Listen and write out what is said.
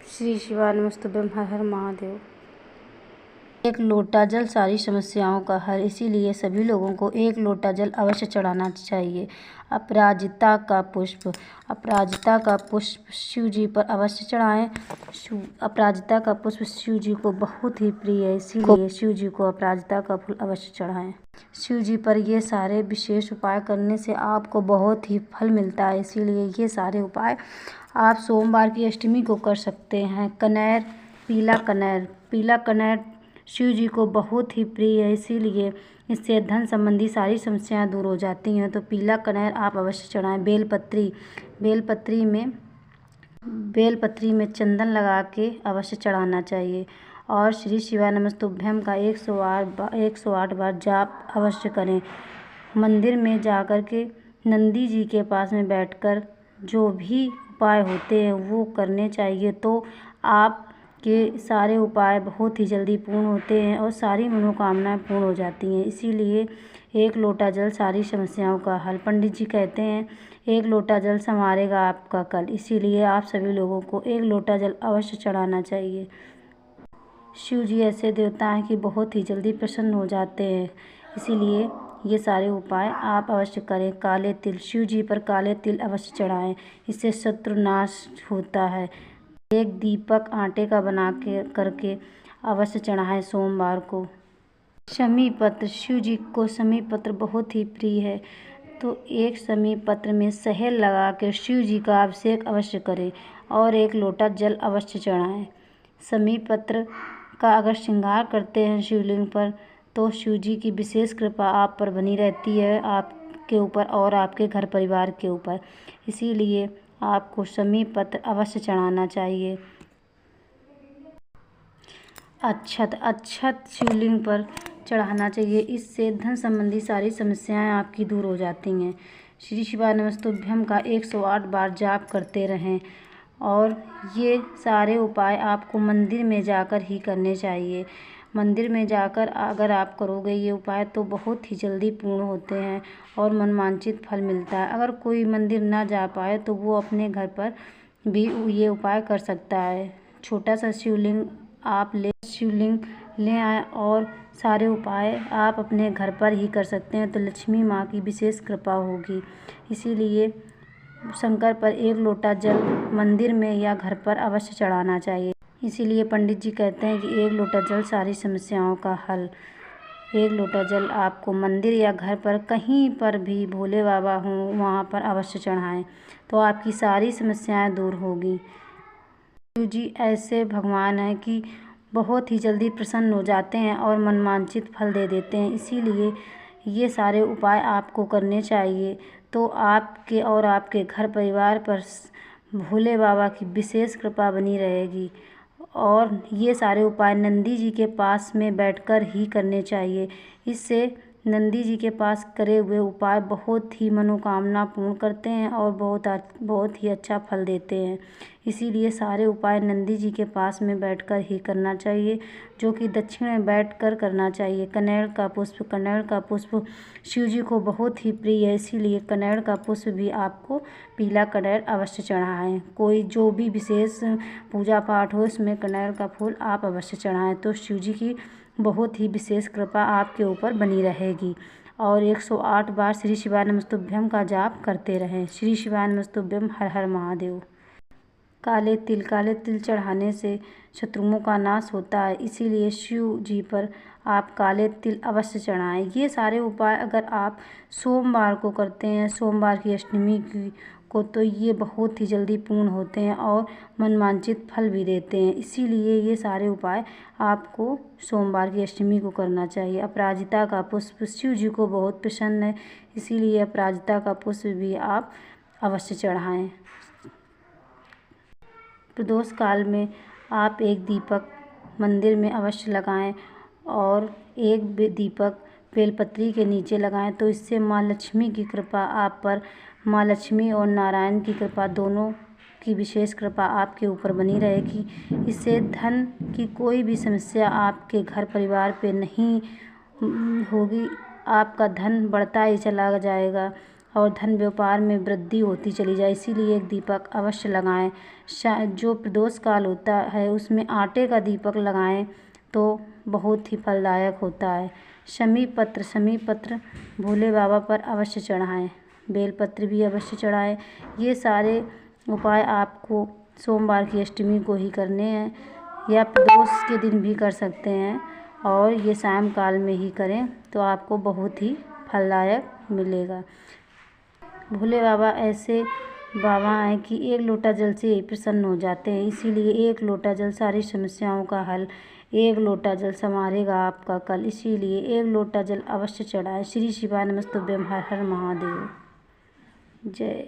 श्री शिवाय नमस्तुभ्यं हर हर महादेव। एक लोटा जल सारी समस्याओं का हल, इसीलिए सभी लोगों को एक लोटा जल अवश्य चढ़ाना चाहिए। अपराजिता का पुष्प। अपराजिता का पुष्प शिव जी पर अवश्य चढ़ाएं। अपराजिता का पुष्प शिव जी को बहुत ही प्रिय है, इसीलिए शिव जी को अपराजिता का फूल अवश्य चढ़ाएं। शिव जी पर ये सारे विशेष उपाय करने से आपको बहुत ही फल मिलता है, इसीलिए ये सारे उपाय आप सोमवार की अष्टमी को कर सकते हैं। कनेर, पीला कनेर शिव जी को बहुत ही प्रिय है, इसीलिए इससे धन संबंधी सारी समस्याएं दूर हो जाती हैं। तो पीला कनेर आप अवश्य चढ़ाएं। बेलपत्री में चंदन लगा के अवश्य चढ़ाना चाहिए। और श्री शिवाय नमस्तुभ्यं का 108 बार जाप अवश्य करें। मंदिर में जाकर के नंदी जी के पास में बैठकर जो भी उपाय होते हैं वो करने चाहिए, तो आपके सारे उपाय बहुत ही जल्दी पूर्ण होते हैं और सारी मनोकामनाएं पूर्ण हो जाती हैं। इसीलिए एक लोटा जल सारी समस्याओं का हल। पंडित जी कहते हैं एक लोटा जल संवारेगा आपका कल, इसीलिए आप सभी लोगों को एक लोटा जल अवश्य चढ़ाना चाहिए। शिव जी ऐसे देवता हैं कि बहुत ही जल्दी प्रसन्न हो जाते हैं, इसीलिए ये सारे उपाय आप अवश्य करें। काले तिल, शिव जी पर काले तिल अवश्य चढ़ाएं, इससे शत्रु नाश होता है। एक दीपक आटे का बना के करके अवश्य चढ़ाएं सोमवार को। शमी पत्र, शिव जी को शमी पत्र बहुत ही प्रिय है, तो एक शमी पत्र में शहद लगा कर शिव जी का अभिषेक अवश्य करें और एक लोटा जल अवश्य चढ़ाएं। शमी पत्र का अगर श्रृंगार करते हैं शिवलिंग पर, तो शिव जी की विशेष कृपा आप पर बनी रहती है, आपके ऊपर और आपके घर परिवार के ऊपर। इसीलिए आपको शमी पत्र अवश्य चढ़ाना चाहिए। अक्षत शिवलिंग पर चढ़ाना चाहिए, इससे धन संबंधी सारी समस्याएं आपकी दूर हो जाती हैं। श्री शिवाय नमस्तुभ्यं का 108 बार जाप करते रहें और ये सारे उपाय आपको मंदिर में जाकर ही करने चाहिए। मंदिर में जाकर अगर आप करोगे ये उपाय तो बहुत ही जल्दी पूर्ण होते हैं और मनवांछित फल मिलता है। अगर कोई मंदिर ना जा पाए तो वो अपने घर पर भी ये उपाय कर सकता है। छोटा सा शिवलिंग ले आएँ और सारे उपाय आप अपने घर पर ही कर सकते हैं, तो लक्ष्मी माँ की विशेष कृपा होगी। इसीलिए शंकर पर एक लोटा जल मंदिर में या घर पर अवश्य चढ़ाना चाहिए। इसीलिए पंडित जी कहते हैं कि एक लोटा जल सारी समस्याओं का हल। एक लोटा जल आपको मंदिर या घर पर कहीं पर भी भोले बाबा हों वहाँ पर अवश्य चढ़ाएं, तो आपकी सारी समस्याएं दूर होगी। शिव जी ऐसे भगवान हैं कि बहुत ही जल्दी प्रसन्न हो जाते हैं और मनवांछित फल दे देते हैं, इसीलिए ये सारे उपाय आपको करने चाहिए, तो आपके और आपके घर परिवार पर भोले बाबा की विशेष कृपा बनी रहेगी। और ये सारे उपाय नंदी जी के पास में बैठकर ही करने चाहिए, इससे नंदी जी के पास करे हुए उपाय बहुत ही मनोकामना पूर्ण करते हैं और बहुत ही अच्छा फल देते हैं। इसीलिए सारे उपाय नंदी जी के पास में बैठकर ही करना चाहिए, जो कि दक्षिण में बैठकर करना चाहिए। कनेर का पुष्प शिव जी को बहुत ही प्रिय है, इसीलिए कनेर का पुष्प भी आपको पीला कनेर अवश्य चढ़ाएं। कोई जो भी विशेष पूजा पाठ हो उसमें कनेर का फूल आप अवश्य चढ़ाएं, तो शिव जी की बहुत ही विशेष कृपा आपके ऊपर बनी रहेगी। और 108 बार श्री शिवाय नमस्तुभ्यं का जाप करते रहें। श्री शिवाय नमस्तुभ्यं हर हर महादेव। काले तिल चढ़ाने से शत्रुओं का नाश होता है, इसीलिए शिव जी पर आप काले तिल अवश्य चढ़ाएं। ये सारे उपाय अगर आप सोमवार को करते हैं, सोमवार की अष्टमी को, तो ये बहुत ही जल्दी पूर्ण होते हैं और मनवांछित फल भी देते हैं। इसीलिए ये सारे उपाय आपको सोमवार की अष्टमी को करना चाहिए। अपराजिता का पुष्प शिव जी को बहुत पसंद है, इसीलिए अपराजिता का पुष्प भी आप अवश्य चढ़ाएं। प्रदोष काल में आप एक दीपक मंदिर में अवश्य लगाएं और एक दीपक बेलपत्री के नीचे लगाएं, तो इससे माँ लक्ष्मी की कृपा आप पर, माँ लक्ष्मी और नारायण की कृपा दोनों की विशेष कृपा आपके ऊपर बनी रहेगी। इससे धन की कोई भी समस्या आपके घर परिवार पे नहीं होगी, आपका धन बढ़ता ही चला जाएगा और धन व्यापार में वृद्धि होती चली जाए। इसीलिए एक दीपक अवश्य लगाएं। जो प्रदोष काल होता है उसमें आटे का दीपक लगाएं तो बहुत ही फलदायक होता है। शमी पत्र भोले बाबा पर अवश्य चढ़ाएं। बेलपत्र भी अवश्य चढ़ाएं। ये सारे उपाय आपको सोमवार की अष्टमी को ही करने हैं या प्रदोष के दिन भी कर सकते हैं, और ये शाम काल में ही करें तो आपको बहुत ही फलदायक मिलेगा। भोले बाबा ऐसे बाबा हैं कि एक लोटा जल से ही प्रसन्न हो जाते हैं। इसीलिए एक लोटा जल सारी समस्याओं का हल, एक लोटा जल संवारेगा आपका कल। इसीलिए एक लोटा जल अवश्य चढ़ाएं। श्री शिवाय नमस्तुभ्यं। हर हर महादेव। जय।